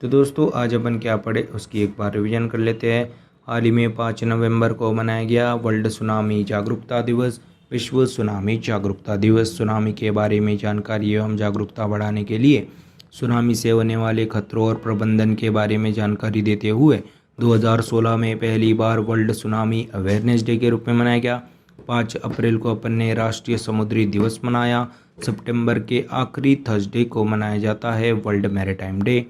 तो दोस्तों आज अपन क्या पढ़े उसकी एक बार रिवीजन कर लेते हैं। हाल ही में 5 नवंबर को मनाया गया वर्ल्ड सुनामी जागरूकता दिवस, विश्व सुनामी जागरूकता दिवस। सुनामी के बारे में जानकारी एवं जागरूकता बढ़ाने के लिए सुनामी से होने वाले खतरों और प्रबंधन के बारे में जानकारी देते हुए 2016 में पहली बार वर्ल्ड सुनामी अवेयरनेस डे के रूप में मनाया गया। 5 अप्रैल को अपन ने राष्ट्रीय समुद्री दिवस मनाया। सितंबर के आखिरी थर्सडे को मनाया जाता है world maritime day.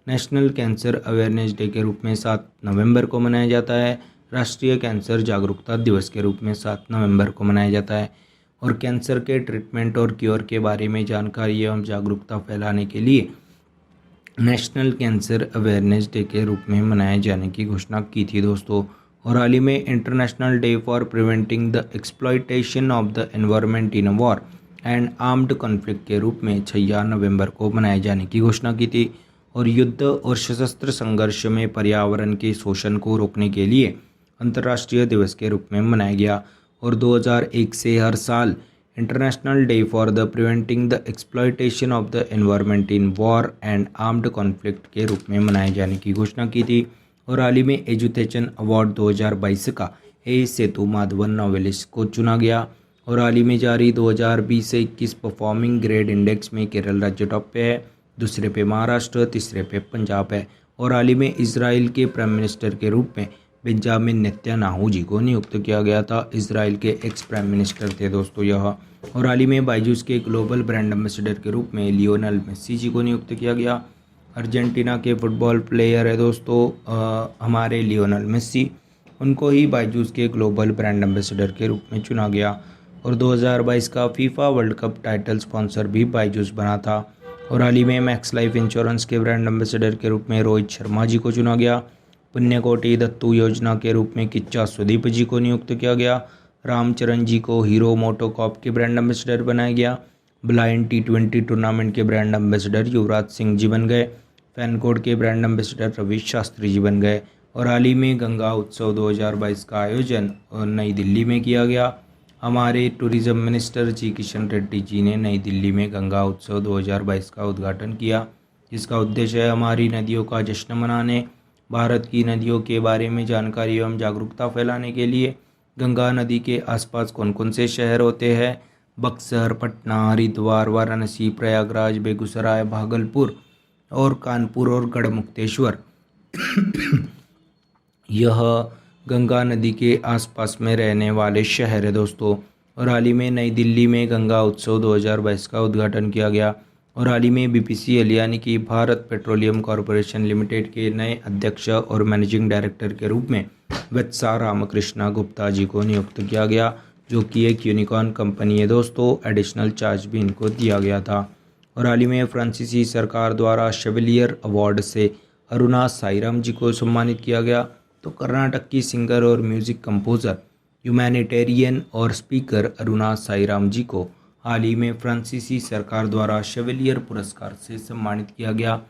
National cancer awareness day के रूप में 7 नवंबर को मनाया जाता है। राष्ट्रीय कैंसर जागरूकता दिवस के रूप में 7 नवंबर को मनाया जाता है। और कैंसर के ट्रीटमेंट और क्योर के बारे में जानकारी एवं जागरूकता फैलाने के लिए नेशनल कैंसर अवेयरनेस डे के रूप में मनाए जाने की घोषणा की थी दोस्तों। और हाल ही में international day for preventing the exploitation of the environment in war and armed conflict के रूप में 6 नवंबर को मनाए जाने की घोषणा की थी। और युद्ध और सशस्त्र संघर्ष में पर्यावरण के शोषण को रोकने के लिए अंतर्राष्ट्रीय दिवस के रूप में मनाया गया। और 2001 से हर साल international day for the preventing the exploitation of the environment in war and armed conflict के रूप में मनाए जाने की घोषणा की थी। और हाल ही में एजुकेशन अवार्ड 2022 का ए सेतु माधवन नॉवेलिस्ट को चुना गया। और हाल ही में जारी 2020 से 21 परफॉर्मिंग ग्रेड इंडेक्स में केरल राज्य टॉप पे है, दूसरे पे महाराष्ट्र, तीसरे पे पंजाब है। और हाल ही में इजराइल के प्राइम मिनिस्टर के रूप में बेंजामिन नेतन्याहू जी को नियुक्त किया गया था। इजराइल के एक्स प्राइम मिनिस्टर थे दोस्तों यह। और हाल ही में बायजूस के ग्लोबल ब्रांड एम्बेसडर के रूप में लियोनेल मेसी जी को नियुक्त किया गया। अर्जेंटीना के फुटबॉल प्लेयर है दोस्तों हमारे लियोनेल मेसी, उनको ही बायजूस के ग्लोबल ब्रांड एम्बेसडर के रूप में चुना गया। और 2022 का FIFA world cup title sponsor भी बायजूस बना था। और हाल ही में मैक्स लाइफ इंश्योरेंस के ब्रांड एम्बेसडर के रूप में रोहित शर्मा जी को चुना गया। पुण्यकोटि दत्तू योजना के रूप में किच्चा सुदीप जी को नियुक्त किया गया। रामचरण जी को हीरो मोटोकॉप के ब्रांड एम्बेसडर बनाया गया। ब्लाइंड T20 टूर्नामेंट के ब्रांड एम्बेसडर युवराज सिंह जी बन गए। फैनकोड के ब्रांड एम्बेसडर रवि शास्त्री जी बन गए। और हाल ही में गंगा उत्सव 2022 का आयोजन नई दिल्ली में किया गया। हमारे टूरिज्म मिनिस्टर जी किशन रेड्डी जी ने नई दिल्ली में गंगा उत्सव 2022 का उद्घाटन किया, जिसका उद्देश्य है हमारी नदियों का जश्न मनाने, भारत की नदियों के बारे में जानकारी एवं जागरूकता फैलाने के लिए। गंगा नदी के आसपास कौन कौन से शहर होते हैं? बक्सर, पटना, हरिद्वार, वाराणसी, प्रयागराज, बेगूसराय, भागलपुर और कानपुर और गढ़मुक्तेश्वर यह गंगा नदी के आसपास में रहने वाले शहर है दोस्तों। और हाल ही में नई दिल्ली में गंगा उत्सव 2022 का उद्घाटन किया गया। और हाल ही में BPCL यानी कि भारत पेट्रोलियम कॉरपोरेशन लिमिटेड के नए अध्यक्ष और मैनेजिंग डायरेक्टर के रूप में वत्सा रामकृष्णा गुप्ता जी को नियुक्त किया गया, जो कि एक यूनिकॉर्न कंपनी है दोस्तों। एडिशनल चार्ज भी इनको दिया गया था। और हाल ही में फ्रांसीसी सरकार द्वारा शेवलियर अवार्ड से अरुणा साईराम जी को सम्मानित किया गया। तो कर्नाटक की सिंगर और म्यूज़िक कंपोज़र, ह्यूमैनिटेरियन और स्पीकर अरुणा साईराम जी को हाल ही में फ्रांसीसी सरकार द्वारा शेवलियर पुरस्कार से सम्मानित किया गया।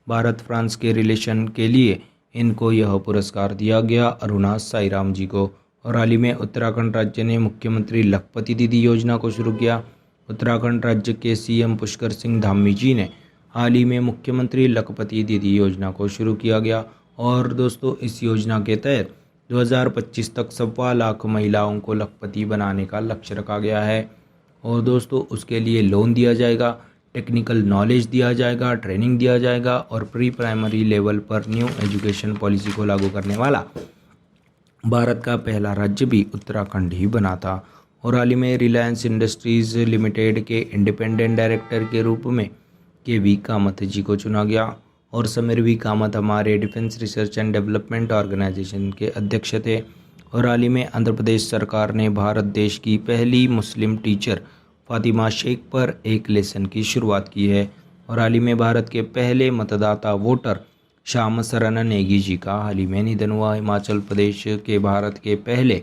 भारत फ्रांस के रिलेशन के लिए इनको यह पुरस्कार दिया गया, अरुणा साईराम जी को। और हाल ही में उत्तराखंड राज्य ने मुख्यमंत्री लखपति दीदी योजना को शुरू किया। उत्तराखंड राज्य के सीएम पुष्कर सिंह धामी जी ने हाल ही में मुख्यमंत्री लखपति दीदी योजना को शुरू किया गया। और दोस्तों, इस योजना के तहत 2025 तक 1.25 लाख महिलाओं को लखपति बनाने का लक्ष्य रखा गया है। और दोस्तों, उसके लिए लोन दिया जाएगा, टेक्निकल नॉलेज दिया जाएगा, ट्रेनिंग दिया जाएगा और प्री प्राइमरी लेवल पर न्यू एजुकेशन पॉलिसी को लागू करने वाला भारत का पहला राज्य भी उत्तराखंड ही बना था। और हाल ही में रिलायंस इंडस्ट्रीज़ लिमिटेड के इंडिपेंडेंट डायरेक्टर के रूप में के.वी. कामत जी को चुना गया। और समीर वी कामत हमारे defence research and development organisation के अध्यक्ष थे। और हाल ही में आंध्र प्रदेश सरकार ने भारत देश की पहली मुस्लिम टीचर फातिमा शेख पर एक लेसन की शुरुआत की है। और हाल ही में भारत के पहले मतदाता वोटर श्याम शरण नेगी जी का हाल ही में निधन हुआ। हिमाचल प्रदेश के भारत के पहले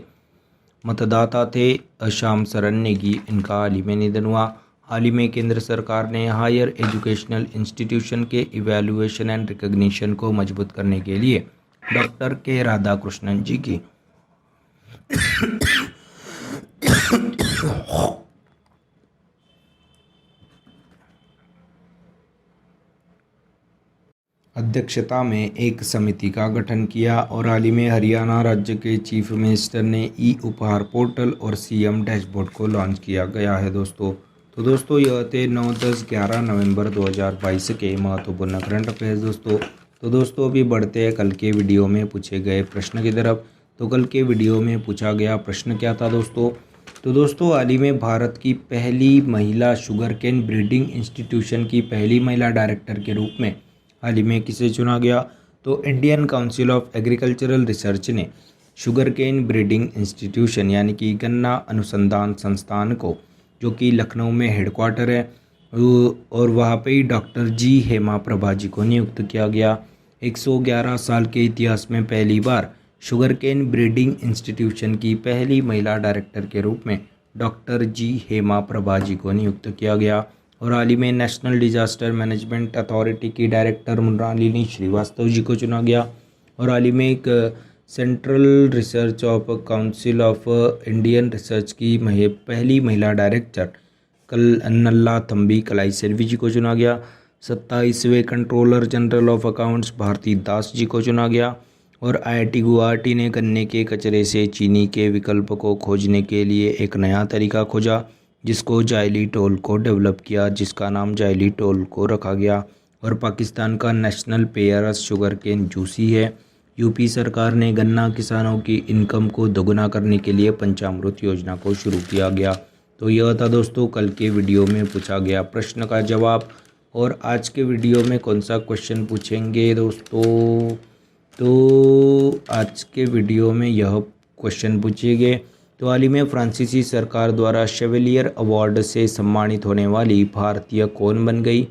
मतदाता थे श्याम शरण नेगी, इनका हाल ही में निधन हुआ। हाल ही में केंद्र सरकार ने हायर एजुकेशनल इंस्टीट्यूशन के इवैल्यूएशन एंड रिकग्निशन को मजबूत करने के लिए डॉक्टर के राधाकृष्णन जी की अध्यक्षता में एक समिति का गठन किया। और हाल ही में हरियाणा राज्य के चीफ मिनिस्टर ने ई उपहार पोर्टल और सीएम डैशबोर्ड को लॉन्च किया गया है दोस्तों। तो दोस्तों, यह थे 9, 10, 11 नवंबर 2022 के महत्वपूर्ण करंट अफेयर्स दोस्तों। तो दोस्तों, अभी बढ़ते हैं कल के वीडियो में पूछे गए प्रश्न की तरफ। तो कल के वीडियो में पूछा गया प्रश्न क्या था दोस्तों? तो दोस्तों, हाल ही में भारत की पहली महिला शुगर केन ब्रीडिंग इंस्टीट्यूशन की पहली महिला डायरेक्टर के रूप में हाल ही में किसे चुना गया? तो Indian council of agricultural research ने शुगर केन ब्रीडिंग इंस्टीट्यूशन यानी कि गन्ना अनुसंधान संस्थान को, जो कि लखनऊ में हेडक्वार्टर है, और वहाँ पे ही डॉक्टर जी हेमा प्रभा जी को नियुक्त किया गया। 111 साल के इतिहास में पहली बार शुगर केन ब्रीडिंग इंस्टीट्यूशन की पहली महिला डायरेक्टर के रूप में डॉक्टर जी हेमा प्रभा जी को नियुक्त किया गया। और हाल ही में नेशनल डिजास्टर मैनेजमेंट अथॉरिटी की डायरेक्टर मृणालिनी श्रीवास्तव जी को चुना गया। और हाल ही में एक central research of council of Indian research की पहली महिला डायरेक्टर नल्ला थम्बी कलाई सेल्वी जी को चुना गया। 27वें controller general of accounts Bharti Das ji को चुना गया। और IIT गुवाहाटी ने गन्ने के कचरे से चीनी के विकल्प को खोजने के लिए एक नया तरीका खोजा, जिसको जाइलिटोल को डेवलप किया, जिसका नाम जाइलिटोल को रखा गया। और पाकिस्तान का नेशनल पेयरस शुगर केन जूसी है। यूपी सरकार ने गन्ना किसानों की इनकम को दोगुना करने के लिए पंचामृत योजना को शुरू किया गया। तो यह था दोस्तों कल के वीडियो में पूछा गया प्रश्न का जवाब। और आज के वीडियो में कौन सा क्वेश्चन पूछेंगे दोस्तों? तो आज के वीडियो में यह क्वेश्चन पूछेंगे, तो हाल ही में फ्रांसीसी सरकार द्वारा शेवलियर अवार्ड से सम्मानित होने वाली भारतीय कौन बन गई?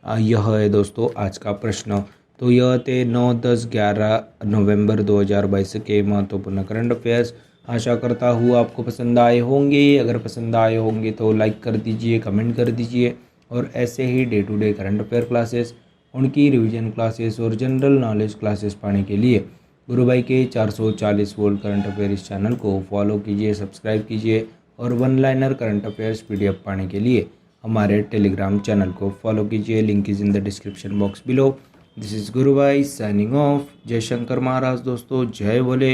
यह है दोस्तों आज का प्रश्न। तो यह थे 9, 10, 11 नवंबर 2022 के महत्वपूर्ण करंट अफेयर्स। आशा करता हूँ आपको पसंद आए होंगे। अगर पसंद आए होंगे तो लाइक कर दीजिए, कमेंट कर दीजिए। और ऐसे ही day to day current affair classes, उनकी रिवीजन क्लासेस और जनरल नॉलेज क्लासेस पाने के लिए गुरु भाई के 440 वोल्ट करंट अफेयर इस चैनल को फॉलो कीजिए, सब्सक्राइब कीजिए। और one liner current affairs PDF पाने के लिए हमारे टेलीग्राम चैनल को फॉलो कीजिए। Link is in the description box below. This is Guru Bhai signing off. जय शंकर महाराज दोस्तों, जय बोले।